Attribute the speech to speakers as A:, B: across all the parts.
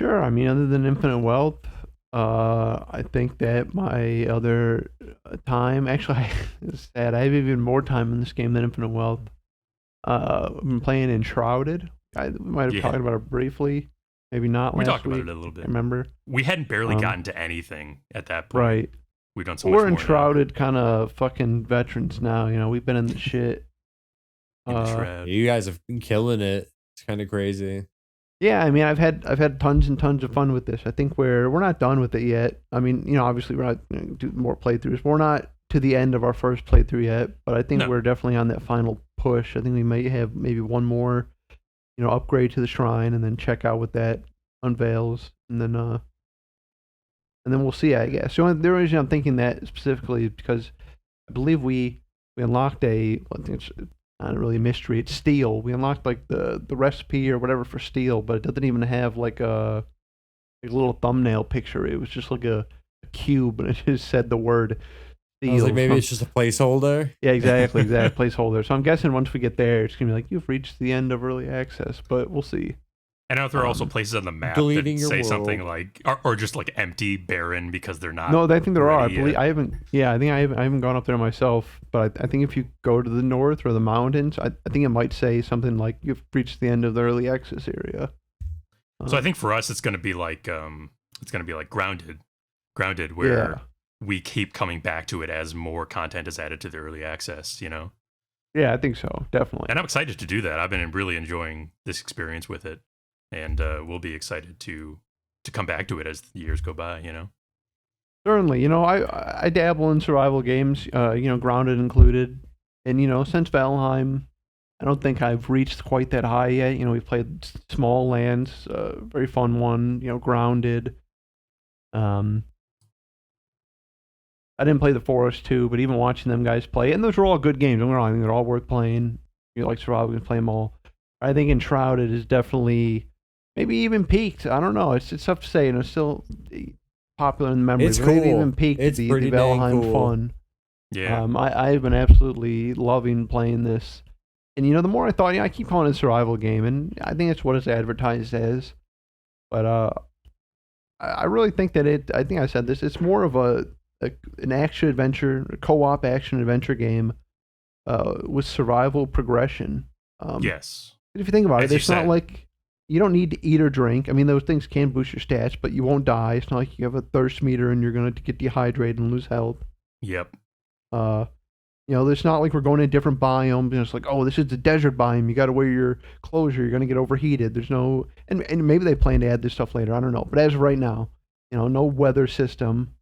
A: Sure. I mean, other than Infinite Wealth, I think that my other time, actually, it's sad. I have even more time in this game than Infinite Wealth. I've been playing Enshrouded. We might have talked
B: Yeah,
A: about it briefly, maybe not
B: we
A: last
B: talked about it
A: week.
B: a little
A: I
B: bit.
A: remember.
B: We hadn't barely
A: Um,
B: gotten to anything at that point.
A: right.
B: We've done so much
A: We're
B: more now.
A: Enshrouded kind of fucking veterans now. We've been in the shit.
B: In the
A: Uh,
B: shroud.
C: You guys have been killing it. It's kind of crazy.
A: yeah. I mean, I've had tons and tons of fun with this. I think we're not done with it yet. I mean, obviously we're not do more playthroughs. We're not to the end of our first playthrough yet, but I think
B: No.
A: we're definitely on that final push. I think we may have maybe one more, upgrade to the shrine, and then check out what that unveils, and then we'll see. I guess the reason I'm thinking that specifically is because I believe we unlocked well, I think it's not really a mystery. It's steel. We unlocked like the recipe or whatever for steel, but it doesn't even have like a little thumbnail picture. It was just like a cube, and it just said the word
C: I was
A: steel.
C: like, maybe it's just a placeholder.
A: Yeah, exactly, placeholder. So I'm guessing once we get there, it's gonna be like you've reached the end of early access, but we'll see.
B: And I know there are also
A: Um,
B: places on the map
C: deleting
B: that
C: your
B: say something
C: world.
B: like, or just like empty, barren because they're not.
A: No, I think there are. I
B: ready
A: believe
B: yet.
A: I haven't. Yeah, I think I haven't gone up there myself, but I think if you go to the north or the mountains, I think it might say something like you've reached the end of the early access area.
B: So I
A: Um,
B: think for us, it's gonna be like grounded, where
A: yeah,
B: we keep coming back to it as more content is added to the early access.
A: yeah, I think so, definitely.
B: And I'm excited to do that. I've been really enjoying this experience with it, and we'll be excited to come back to it as the years go by.
A: Certainly, I dabble in survival games, Grounded included, and since Valheim, I don't think I've reached quite that high yet. We've played Small Lands, very fun one. Grounded. Um, I didn't play The Forest too, but even watching them guys play, and those are all good games. Don't get me wrong, I think they're all worth playing. You like survival, you can play them all. I think Enshrouded is definitely maybe even peaked. I don't know. It's tough to say. It's still popular in the memory.
C: It's
A: but maybe
C: cool.
A: even peaked
C: It's
A: the
C: pretty dang
A: Valheim
C: cool.
A: fun.
B: Yeah.
A: I've been absolutely loving playing this. And the more I thought, I keep calling it a survival game, and I think it's what it's advertised as. But I really think that I think I said this. It's more of an action adventure, a co-op action adventure game, with survival progression.
B: Yes.
A: If you think about
B: As
A: it,
B: you
A: it's not
B: said.
A: like you don't need to eat or drink. I mean, those things can boost your stats, but you won't die. It's not like you have a thirst meter and you're going to get dehydrated and lose health.
B: Yep.
A: Uh, it's not like we're going to different biomes. It's like, oh, this is the desert biome. You got to wear your clothes or you're going to get overheated. There's no, and maybe they plan to add this stuff later. I don't know. But as of right now, no weather system.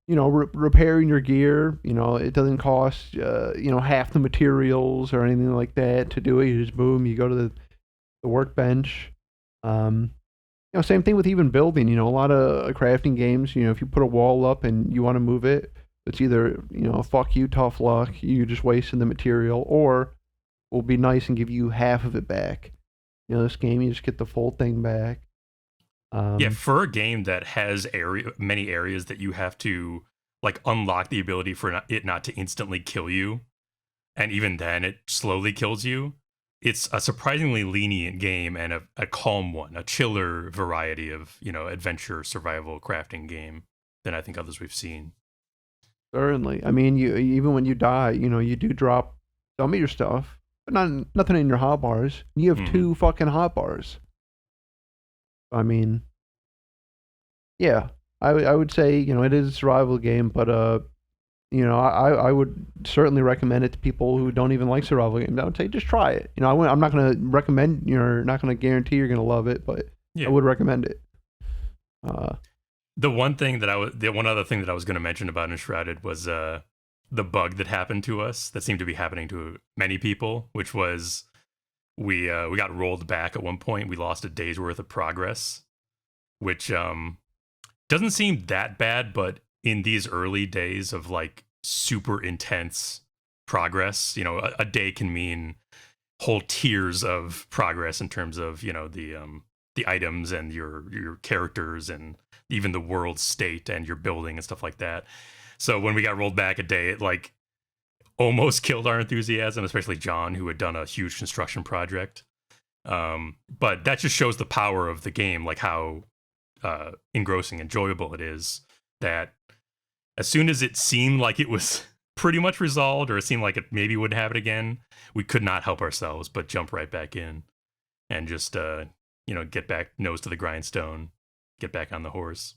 A: Repairing your gear, it doesn't cost, half the materials or anything like that to do it. You just boom, you go to the workbench. Same thing with even building. A lot of crafting games. If you put a wall up and you want to move it, it's either fuck you, tough luck, you just wasted the material, or will be nice and give you half of it back. This game you just get the full thing back.
B: Yeah, for a game that has many areas that you have to like unlock the ability for it not to instantly kill you, and even then it slowly kills you. It's a surprisingly lenient game and a calm one, a chiller variety of adventure survival crafting game than I think others we've seen.
A: Certainly. I mean, you even when you die, you do drop some of your stuff, but nothing in your hotbars. You have
B: Mhm.
A: 2 fucking hotbars. I mean, yeah, I would say it is a survival game, but I would certainly recommend it to people who don't even like survival games. I would say just try it. I'm not gonna recommend. You're not gonna guarantee you're gonna love it, but
B: Yeah.
A: I would recommend it. Uh,
B: The one other thing that I was going to mention about Enshrouded was the bug that happened to us that seemed to be happening to many people, which was we got rolled back at one point. We lost a day's worth of progress, which doesn't seem that bad, but in these early days of like super intense progress, a day can mean whole tiers of progress in terms of the items and your characters and even the world state and your building and stuff like that. So when we got rolled back a day, it like almost killed our enthusiasm, especially John, who had done a huge construction project. But that just shows the power of the game, like how engrossing, enjoyable it is. That as soon as it seemed like it was pretty much resolved, or it seemed like it maybe wouldn't happen again, we could not help ourselves but jump right back in and just get back nose to the grindstone, get back on the horse.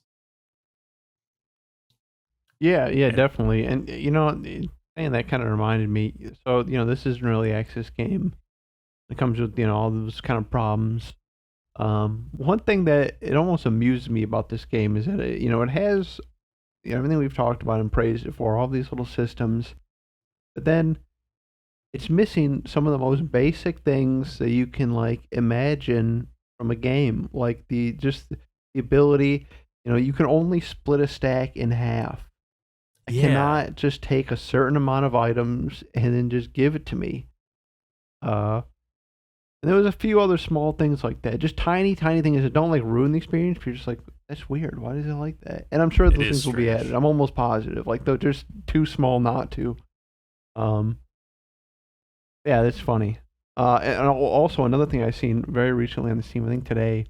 A: Yeah, definitely. And saying that kind of reminded me. So this is an early access game. It comes with all those kind of problems. One thing that it almost amused me about this game is that it has everything we've talked about and praised it for, all these little systems, but then it's missing some of the most basic things that you can like imagine from a game, like the ability. You can only split a stack in half. I cannot just take a certain amount of items and then just give it to me. And there was a few other small things like that, just tiny things that don't like ruin the experience. But you're just like, that's weird. Why is it like that? And I'm sure those things will be added. I'm almost positive. Like they're just too small not to. Yeah, that's funny. And also another thing I've seen very recently on the Steam, I think today,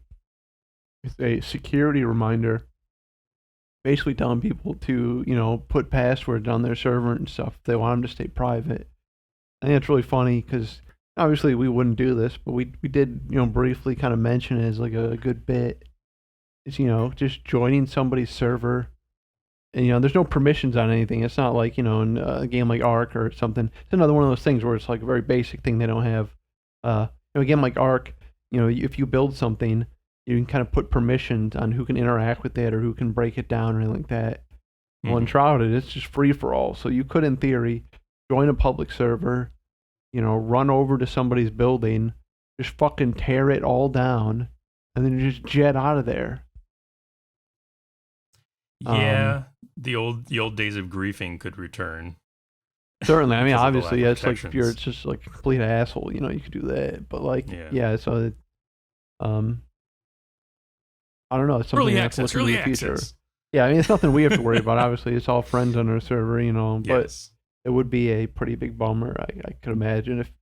A: is a security reminder, basically telling people to put passwords on their server and stuff if they want them to stay private. I think it's really funny because obviously we wouldn't do this, but we did briefly kind of mention it as like a good bit. Is just joining somebody's server, and there's no permissions on anything. It's not like in a game like Ark or something. It's another one of those things where it's like a very basic thing they don't have. A game like Ark, if you build something, you can kind of put permissions on who can interact with it or who can break it down or anything like that. Well, Enshrouded, it's just free for all. So you could, in theory, join a public server, run over to somebody's building, just fucking tear it all down, and then just jet out of there.
B: Yeah, the old days of griefing could return.
A: Certainly, I mean, obviously, it's like if you're just like a complete asshole, you could do that. But like, so I don't know. It's something we have to look into the future. Yeah, I mean, it's nothing we have to worry about. Obviously, it's all friends on our server, but it would be a pretty big bummer. I could imagine if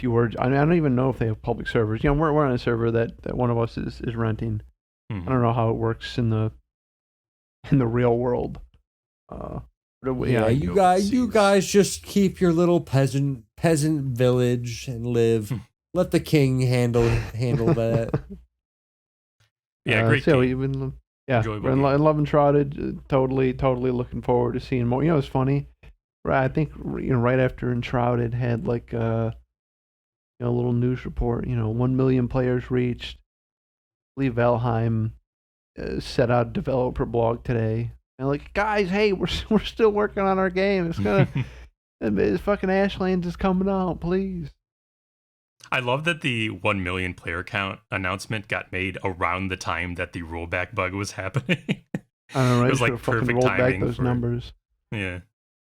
A: you were. I don't even know if they have public servers. We're on a server that one of us is renting. I don't know how it works in the real world.
C: You guys just keep your little peasant village and live. Let the king handle that.
B: Yeah, great.
A: So we're in Love Enshrouded. Totally looking forward to seeing more. It's funny. Right, I think right after Enshrouded had like a little news report. 1 million players reached. I believe Valheim set out a developer blog today. And like, guys, hey, we're still working on our game. It's gonna, it's fucking Ashlands is coming out, please.
B: I love that the 1 million player count announcement got made around the time that the rollback bug was happening.
A: I don't know, right?
B: It was like perfect
A: rolled
B: timing.
A: Back those numbers.
B: Yeah.